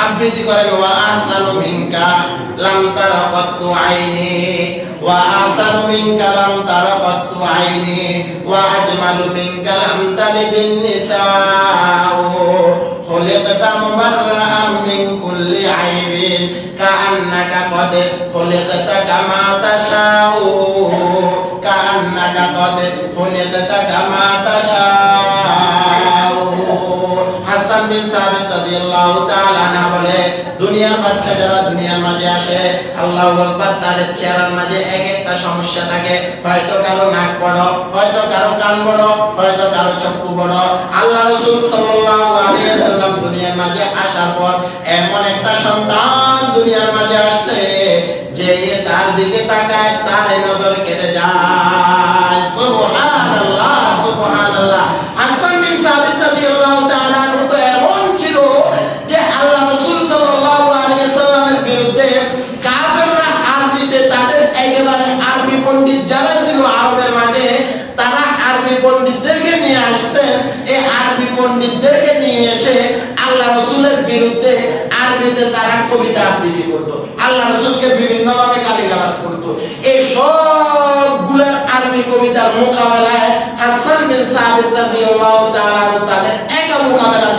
আবৃত্তি করেন ওয়া আহসানু মিনকা লাম তারা কাত্তু আইনি ওয়া আহসানু মিনকা লাম তারা কাত্তু আইনি ওয়া আজমালু মিনকা লাম তালিদিন নিসাউ খুলিকতা মুবাররাআন মিন কুল্লি আইবিন কাআন্নাকা কদ খুলিকতা কামা তাশাউ কাআন্নাকা কদ খুলিকতা কামা তাশাউ। হাসান বিন সাবিত রাদিয়াল্লাহু তাআলা আনহু বলে দুনিয়ার বাচ্চা যারা দুনিয়ার মাঝে আসে আল্লাহু আকবার তাদের চেহারার মাঝে এক একটা সমস্যা থাকে, হয়তো কারো নাক বড়, হয়তো কারো কান বড়, হয়তো কারো চক্ষু বড়। আল্লাহ রাসূল সাল্লাল্লাহু আলাইহি ওয়াসাল্লাম দুনিয়ার মাঝে আসার পর এমন একটা সন্তান দুনিয়ার মাঝে আসছে যে তার দিকে তাকায় তার নজর কেটে যায়। সুবহানাল্লাহ সুবহানাল্লাহ। হাসান বিন সাবিত রাদিয়াল্লাহু তাআলা আনহু তো এমন ছিল যে আল্লাহ রাসূল সাল্লাল্লাহু আলাইহি ওয়াসাল্লামের বিরুদ্ধে কাফেররা আরবিতে তাদের একেবারে আরবি পণ্ডিত যারা ছিল আরবের মাঝে তারা আরবি পণ্ডিতদেরকে নিয়ে আসতেন। এই আরবি পণ্ডিতদেরকে নিয়ে এসে আল্লাহ রাসূলের বিরুদ্ধে আরবিতে তারা কবিতা আবৃত্তি করত, আল্লাহ রাসূলকে বিভিন্নভাবে গালিগালাজ করত। এই সবগুলোর আরবি কবিতার মোকাবেলায় হাসান বিন সাবিত রাদিয়াল্লাহু তাআলা তাদের একা মোকাবেলা